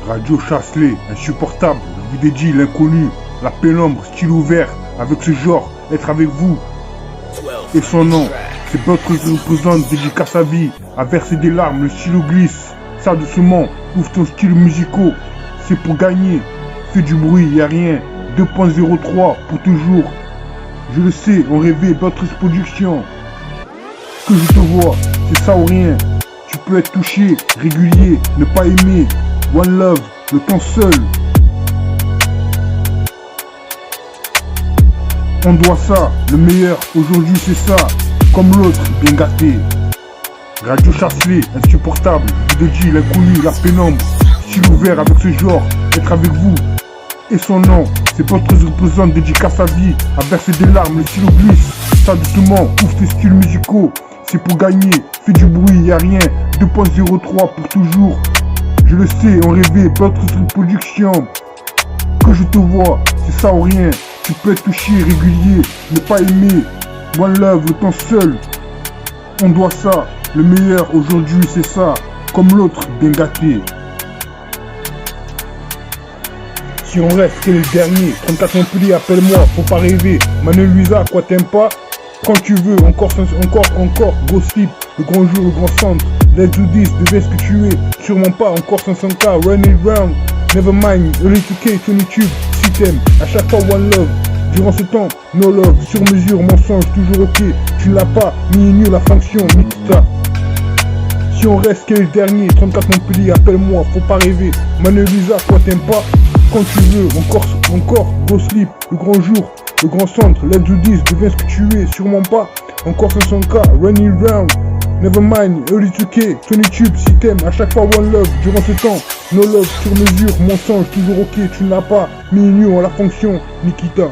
Radio Chasselet, insupportable, je vous dédie l'inconnu, la pénombre, style ouvert, avec ce genre, être avec vous. Et son nom, c'est votre représente, dédicace à vie, à verser des larmes, le stylo glisse, ça doucement, ouvre ton style musical, c'est pour gagner, fais du bruit, y'a rien, 2.03 pour toujours. Je le sais, on rêvait, votre production. Que je te vois, c'est ça ou rien. Tu peux être touché, régulier, ne pas aimer. One love, le temps seul. On doit ça, le meilleur, aujourd'hui c'est ça. Comme l'autre, bien gâté. Radio Chasselet, insupportable, je vous dis l'inconnu, la pénombre. Style ouvert avec ce genre, être avec vous. Et son nom, c'est votre représente, dédicace à vie, à verser des larmes, le stylo glisse, ça doucement, ouvre tes styles musicaux, c'est pour gagner, fais du bruit, y'a rien, 2.03 pour toujours, je le sais, on rêvait, votre production, que je te vois, c'est ça ou rien, tu peux être touché, régulier, ne pas aimer, one love, le temps seul, on doit ça, le meilleur aujourd'hui c'est ça, comme l'autre, bien gâté. Si on reste, c'est le dernier. 34 Montpellier, appelle-moi, faut pas rêver. Manuel Luisa, quoi t'aimes pas? Quand tu veux, encore, go slip, le grand jour, le grand centre. Let's do this, deviens ce que tu es. Sûrement pas, encore 500K, run it round. Never mind, early 2K, 20 tubes, si t'aimes. À chaque fois, one love. Durant ce temps, no love, sur mesure, mensonge, toujours ok. Tu ne l'as pas, ni la fonction, ni tout ça. Si on reste, quel est le dernier? 34 Montpellier, appelle-moi, faut pas rêver. Manuel Luisa, quoi t'aimes pas? Quand tu veux, encore, go slip, le grand jour, le grand centre, let's do this, deviens ce que tu es, sûrement pas, encore 500K, running round, never mind, early 2K, 20 tubes, si t'aimes, à chaque fois one love, durant ce temps, no love, sur mesure, mensonge, toujours ok, tu n'as pas, en la fonction, Nikita.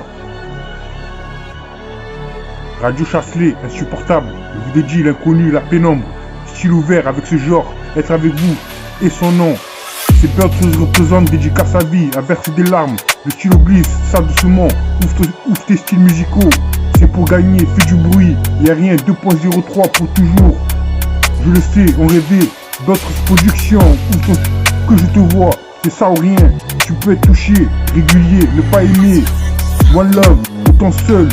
Radio Chasselet, insupportable, je vous dédie l'inconnu, la pénombre, style ouvert avec ce genre, être avec vous, et son nom. C'est Bird qui représente, dédicace à vie, à verser des larmes, le stylo glisse, ça doucement, ouvre tes styles musicaux, c'est pour gagner, fais du bruit, y'a rien, 2.03 pour toujours, je le sais, on rêvait, d'autres productions, que je te vois, c'est ça ou rien, tu peux être touché, régulier, ne pas aimer, one love, autant seul,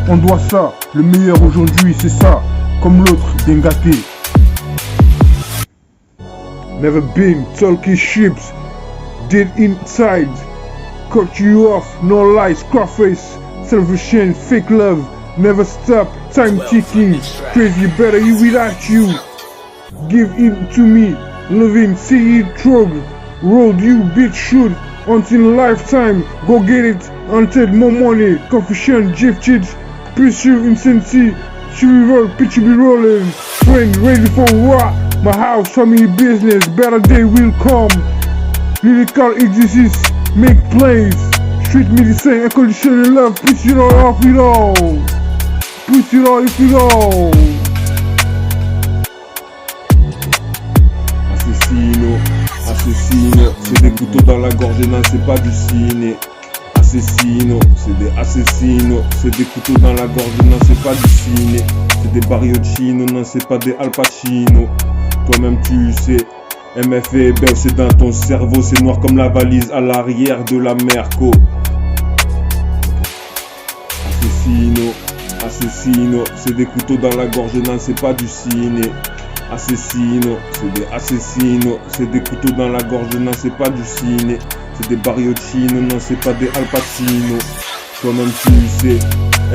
on doit ça, le meilleur aujourd'hui, c'est ça, comme l'autre, bien gâté. Never been talking ships, dead inside, cut you off, no lies, Scarface, self-shame, fake love, never stop, time ticking, crazy better you without you, give it to me, loving, see it drug, road you bitch shoot, until lifetime, go get it, until more money, confusion, gifted, pursue insanity, survival, pitch be rolling, friend ready for what? My house, family business, better day will come. Lyrical existence, make plays. Street medicine, unconditional love, push it all off it all. Push it all if it all. Assassino, c'est des couteaux dans la gorge, non c'est pas du ciné. Assassino, c'est des assassinos, c'est des couteaux dans la gorge, non c'est pas du ciné. C'est des bariochino, non c'est pas des Al Pacino. Toi-même tu sais, MF et Bell c'est dans ton cerveau, c'est noir comme la valise à l'arrière de la Merco. Assassino, c'est des couteaux dans la gorge, non c'est pas du ciné. Assassino, c'est des assassinos, c'est des couteaux dans la gorge, non c'est pas du ciné. C'est des bariochino, non c'est pas des Al Pacino. Toi-même tu sais,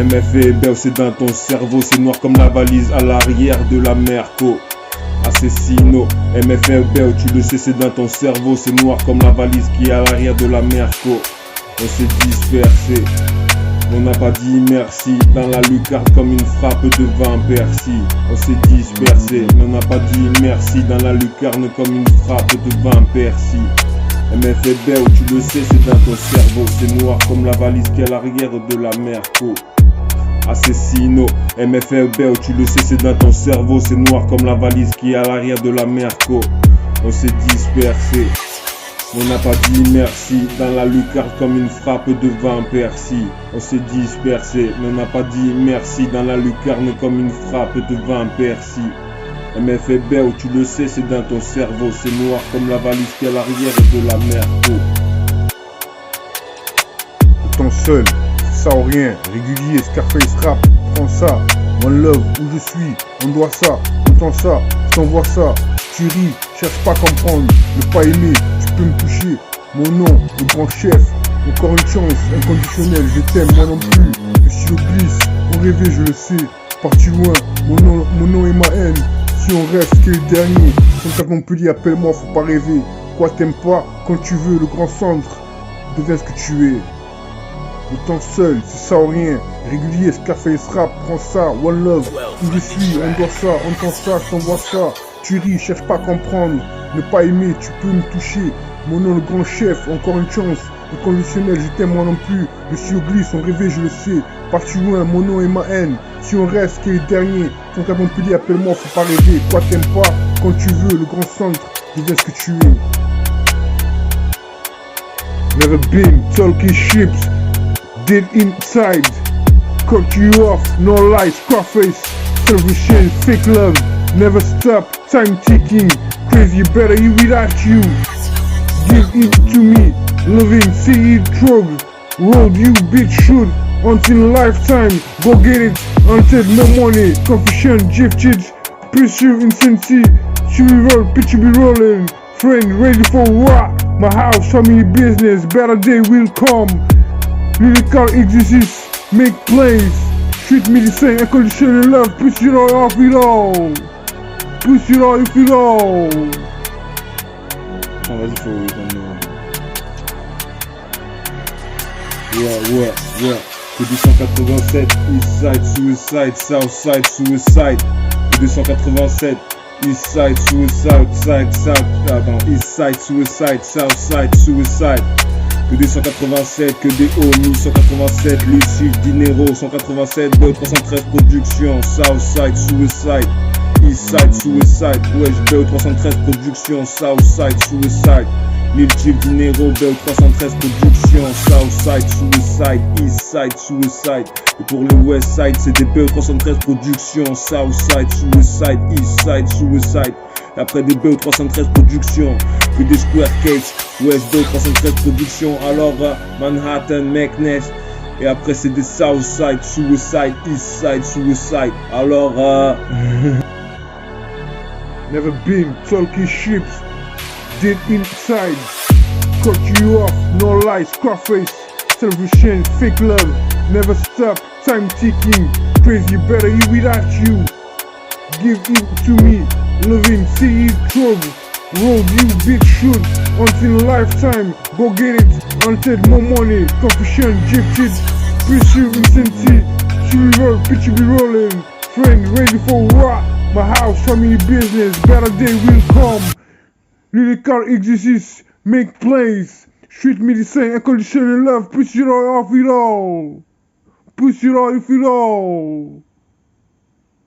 MF et Bell c'est dans ton cerveau, c'est noir comme la valise à l'arrière de la Merco. Assassino, MFLB, tu le sais c'est dans ton cerveau, c'est noir comme la valise qui est à l'arrière de la Merco. On s'est dispersé, on n'a pas dit merci, dans la lucarne comme une frappe de vin persil. On s'est dispersé, mais on n'a pas dit merci, dans la lucarne comme une frappe de vin persil. MFLB, tu le sais c'est dans ton cerveau, c'est noir comme la valise qui est à l'arrière de la Merco. Assassino, MFLB, tu le sais c'est dans ton cerveau, c'est noir comme la valise qui est à l'arrière de la Merco. On s'est dispersé, on n'a pas dit merci, dans la lucarne comme une frappe de vin persil. On s'est dispersé, mais on n'a pas dit merci, dans la lucarne comme une frappe de vin persil. MFB où tu le sais, c'est dans ton cerveau. C'est noir comme la valise qui est à l'arrière de la mer. Le temps seul, c'est ça ou rien. Régulier, Scarface rap, prends ça. One love, où je suis, on doit ça. Entends ça, je t'envoie ça. Tu ris, cherche pas à comprendre. Ne pas aimer, tu peux me toucher. Mon nom, le grand chef. Encore une chance, inconditionnelle, je t'aime, moi non plus. Je suis au glisse, on rêvait, je le sais. Parti loin, mon nom est ma haine. Si on reste, qui est le dernier. 34 Montpellier, appelle-moi, faut pas rêver. Quoi t'aimes pas, quand tu veux, le grand centre. Deviens ce que tu es. Le temps seul, c'est ça ou rien. Régulier, Scarface rap, prends ça, one love. Où je suis, on doit ça, entends ça, je t'envoie ça. Tu ris, cherche pas à comprendre. Ne pas aimer, tu peux me toucher. Mon nom, le grand chef, encore une chance. Inconditionnel, je t'aime moi non plus. Je suis au glisse, on rêvait, je le sais. Parti loin, mon nom est ma haine. Si on reste, qui est le dernier. 34 Montpellier, appelle-moi, faut pas rêver. Quoi t'aimes pas, quand tu veux, le grand centre. Deviens ce que tu es. Never been talking ships. Dead inside. Cut you off, no lies, Scarface. Selfish, fake love. Never stop, time ticking. Crazy, better you without you. Give it to me. Loving, see it trouble. Road you bitch should. Until lifetime, go get it. Until no money. Confusion, gifted. Pursue insanity. She will roll, bitch be rolling. Friend ready for what? My house, family business. Better day will come. Lyrical exists, make plays. Treat me the same, unconditional love. Push it all off it all. Push it all if it all. Vas-y, faut ouais. Que 287, Eastside, Suicide, Southside, Suicide. Que 287, Eastside, Suicide, Eastside, Suicide, Southside, Suicide. Que des 187, que des homies, 187, Lucide, Dinero, 187, Beo 313 Productions, Southside, Suicide, Eastside, Suicide, wesh, Beo 313 Productions, Southside, Suicide, Lil Chief, Dinero, Beo 313 Productions, Southside, Suicide, Eastside, Suicide, et pour le Westside, c'est des Beo 313 Productions, Southside, Suicide, Eastside, Suicide. Et après des BO 313 Productions, que des Square Cakes, West BO 313 Productions, alors Manhattan, Mekness, et après c'est des Southside, Suicide, Eastside, Suicide, alors Never been talking ships, dead inside. Cut you off, no lies, Scarface. Selfish, fake love, never stop, time ticking. Crazy, better you without you. Give it to me. Loving, see it trouble. Road you bitch should. Until lifetime, go get it. Until more money, confusion, gifted. Pursue insanity. She will roll, bitch be rolling. Friend ready for what? My house, family business. Better day will come. Lyrical exists, make plays. Treat me the same, unconditional love. Push it all off it all. Push it all if it all.